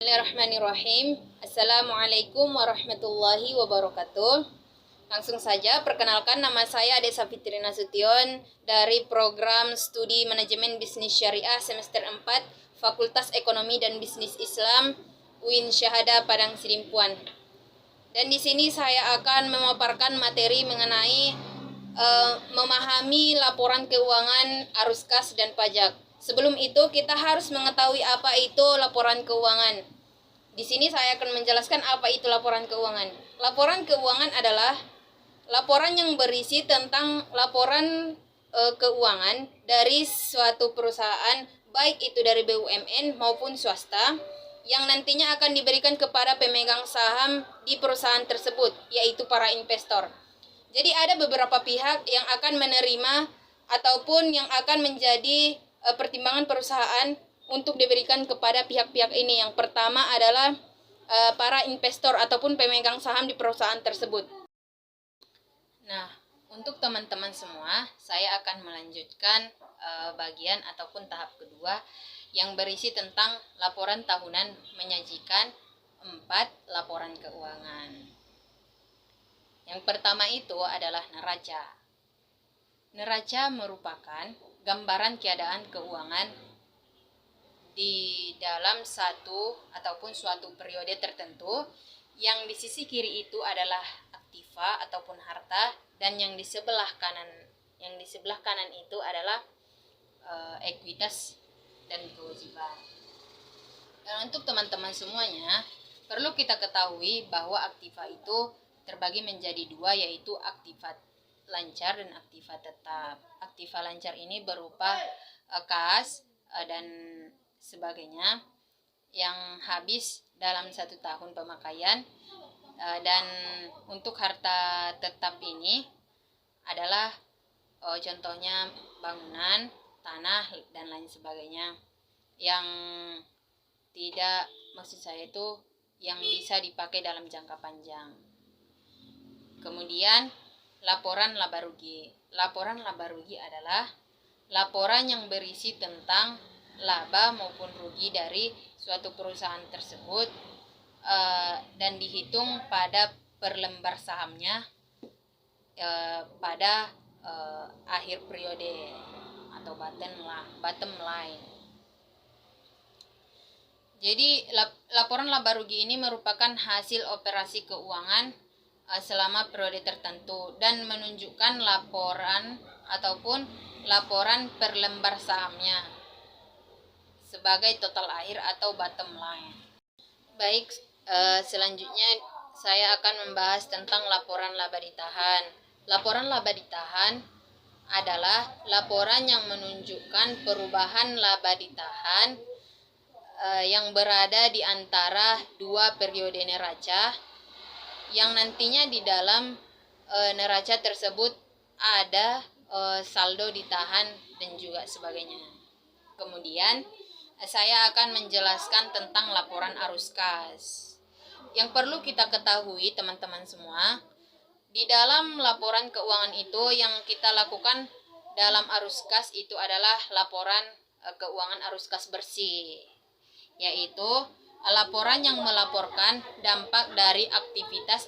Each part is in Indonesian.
Bismillahirrahmanirrahim. Assalamualaikum warahmatullahi wabarakatuh. Langsung saja, perkenalkan nama saya Ade Safitri Nasution dari program studi manajemen bisnis syariah semester 4 Fakultas Ekonomi dan Bisnis Islam UIN Syahada Padang Sidimpuan. Dan di sini saya akan memaparkan materi mengenai memahami laporan keuangan, arus kas dan pajak. Sebelum itu kita harus mengetahui apa itu laporan keuangan. Di sini saya akan menjelaskan apa itu laporan keuangan. Laporan keuangan adalah laporan yang berisi tentang laporan keuangan dari suatu perusahaan, baik itu dari BUMN maupun swasta, yang nantinya akan diberikan kepada pemegang saham di perusahaan tersebut, yaitu para investor. Jadi ada beberapa pihak yang akan menerima ataupun yang akan menjadi pertimbangan perusahaan untuk diberikan kepada pihak-pihak ini. Yang pertama adalah para investor ataupun pemegang saham di perusahaan tersebut. Nah, untuk teman-teman semua, saya akan melanjutkan bagian ataupun tahap kedua yang berisi tentang laporan tahunan menyajikan 4 laporan keuangan. Yang pertama itu adalah neraca. Neraca merupakan gambaran keadaan keuangan di dalam satu ataupun suatu periode tertentu, yang di sisi kiri itu adalah aktiva ataupun harta, dan yang di sebelah kanan itu adalah ekuitas dan kewajiban. Dan untuk teman-teman semuanya, perlu kita ketahui bahwa aktiva itu terbagi menjadi 2, yaitu aktiva lancar dan aktiva tetap. Aktiva lancar ini berupa kas dan sebagainya yang habis dalam 1 tahun pemakaian, dan untuk harta tetap ini adalah contohnya bangunan, tanah dan lain sebagainya, yang tidak, maksud saya itu yang bisa dipakai dalam jangka panjang. Kemudian laporan laba rugi. Laporan laba rugi adalah laporan yang berisi tentang laba maupun rugi dari suatu perusahaan tersebut dan dihitung pada per lembar sahamnya pada akhir periode atau bottom line. Jadi laporan laba rugi ini merupakan hasil operasi keuangan selama periode tertentu dan menunjukkan laporan ataupun laporan per lembar sahamnya sebagai total akhir atau bottom line. Baik, selanjutnya saya akan membahas tentang laporan laba ditahan. Laporan laba ditahan adalah laporan yang menunjukkan perubahan laba ditahan yang berada di antara 2 periode neraca, yang nantinya di dalam neraca tersebut ada saldo ditahan dan juga sebagainya. Kemudian saya akan menjelaskan tentang laporan arus kas. Yang perlu kita ketahui teman-teman semua, di dalam laporan keuangan itu yang kita lakukan dalam arus kas itu adalah laporan keuangan arus kas bersih, yaitu laporan yang melaporkan dampak dari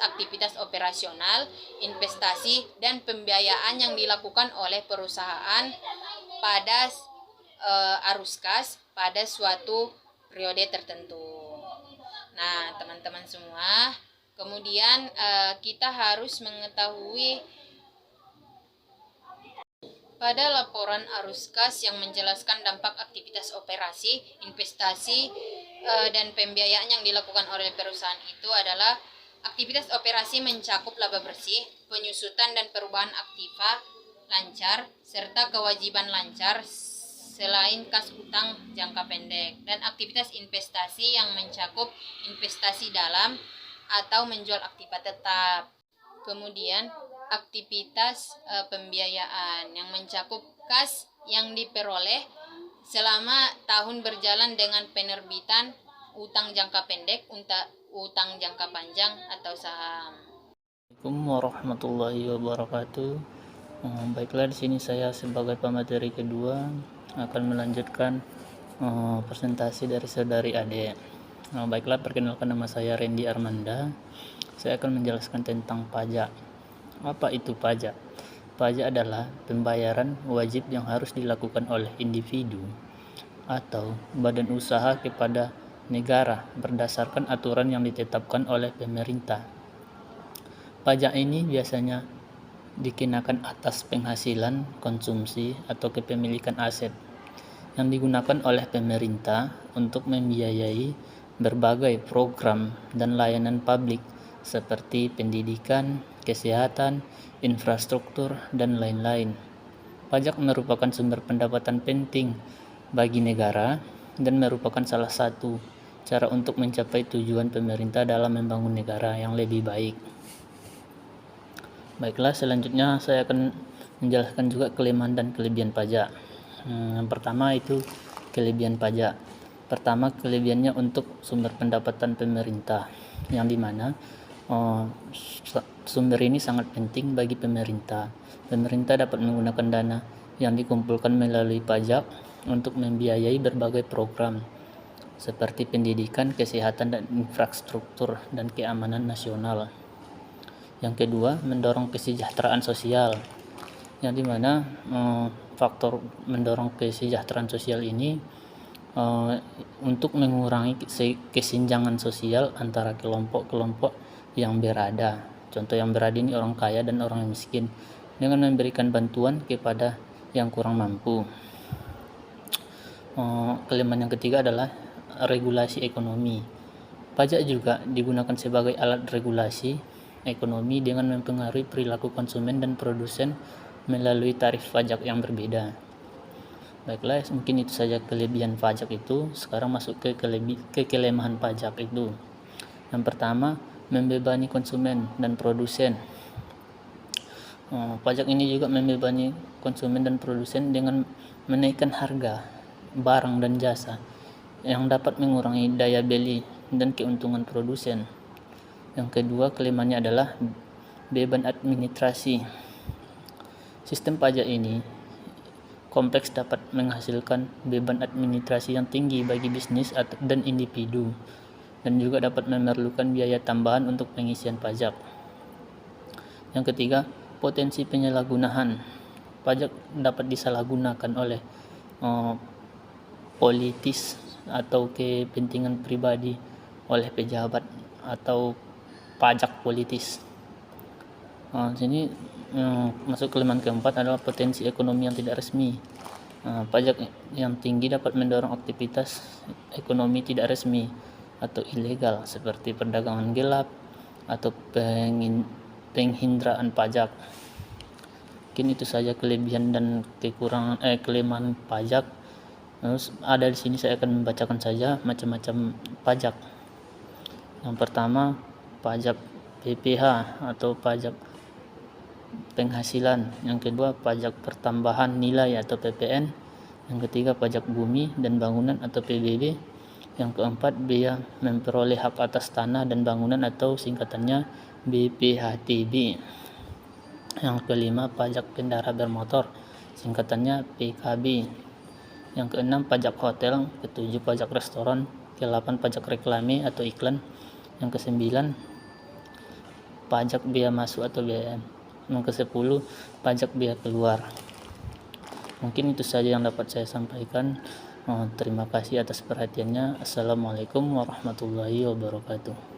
aktivitas operasional, investasi, dan pembiayaan yang dilakukan oleh perusahaan pada arus kas pada suatu periode tertentu. Nah, teman-teman semua, kemudian kita harus mengetahui pada laporan arus kas yang menjelaskan dampak aktivitas operasi, investasi, dan pembiayaan yang dilakukan oleh perusahaan itu adalah aktivitas operasi mencakup laba bersih, penyusutan dan perubahan aktiva lancar, serta kewajiban lancar selain kas utang jangka pendek, dan aktivitas investasi yang mencakup investasi dalam atau menjual aktiva tetap. Kemudian aktivitas pembiayaan yang mencakup kas yang diperoleh selama tahun berjalan dengan penerbitan utang jangka pendek, utang jangka panjang atau saham. Assalamualaikum warahmatullahi wabarakatuh. Baiklah, di sini saya sebagai pemateri kedua akan melanjutkan presentasi dari saudari Ade. Baiklah, perkenalkan, nama saya Randy Armanda. Saya akan menjelaskan tentang pajak. Apa itu pajak? Pajak adalah pembayaran wajib yang harus dilakukan oleh individu atau badan usaha kepada negara berdasarkan aturan yang ditetapkan oleh pemerintah. Pajak ini biasanya dikenakan atas penghasilan, konsumsi, atau kepemilikan aset yang digunakan oleh pemerintah untuk membiayai berbagai program dan layanan publik seperti pendidikan, kesehatan, infrastruktur, dan lain-lain. Pajak merupakan sumber pendapatan penting bagi negara dan merupakan salah satu cara untuk mencapai tujuan pemerintah dalam membangun negara yang lebih baik. Baiklah, selanjutnya saya akan menjelaskan juga kelemahan dan kelebihan pajak. Yang pertama itu kelebihan pajak. Pertama, kelebihannya untuk sumber pendapatan pemerintah, yang dimana sumber ini sangat penting bagi pemerintah. Pemerintah dapat menggunakan dana yang dikumpulkan melalui pajak untuk membiayai berbagai program seperti pendidikan, kesehatan, dan infrastruktur dan keamanan nasional. Yang kedua, mendorong kesejahteraan sosial, yang dimana faktor mendorong kesejahteraan sosial ini untuk mengurangi kesenjangan sosial antara kelompok-kelompok yang berada. Contoh yang berada ini orang kaya dan orang miskin, dengan memberikan bantuan kepada yang kurang mampu. Kelemahan yang ketiga adalah regulasi ekonomi. Pajak juga digunakan sebagai alat regulasi ekonomi dengan mempengaruhi perilaku konsumen dan produsen melalui tarif pajak yang berbeda. Baiklah, mungkin itu saja kelebihan pajak itu. Sekarang masuk ke kelemahan pajak itu. Yang pertama, membebani konsumen dan produsen. Pajak ini juga membebani konsumen dan produsen dengan menaikkan harga barang dan jasa yang dapat mengurangi daya beli dan keuntungan produsen. Yang kedua, kelemahannya adalah beban administrasi. Sistem pajak ini kompleks, dapat menghasilkan beban administrasi yang tinggi bagi bisnis dan individu, dan juga dapat memerlukan biaya tambahan untuk pengisian pajak. Yang ketiga, potensi penyalahgunaan. Pajak dapat disalahgunakan oleh politis atau kepentingan pribadi oleh pejabat atau pajak politis. Sini masuk kelemahan keempat adalah potensi ekonomi yang tidak resmi. Pajak yang tinggi dapat mendorong aktivitas ekonomi tidak resmi atau ilegal seperti perdagangan gelap atau penghindaraan pajak. Mungkin itu saja kelebihan dan kelemahan pajak. Ada di sini saya akan membacakan saja macam-macam pajak. Yang pertama, pajak PPh atau pajak penghasilan. Yang kedua, pajak pertambahan nilai atau PPN. Yang ketiga, pajak bumi dan bangunan atau PBB. Yang keempat, biaya memperoleh hak atas tanah dan bangunan atau singkatannya BPHTB. Yang kelima, pajak kendaraan bermotor, singkatannya PKB. Yang keenam, pajak hotel. Ketujuh, pajak restoran. Ke-8, pajak reklame atau iklan. Yang ke-9, pajak biaya masuk atau BBM. Yang ke-10, pajak biaya keluar. Mungkin itu saja yang dapat saya sampaikan. Terima kasih atas perhatiannya. Assalamualaikum warahmatullahi wabarakatuh.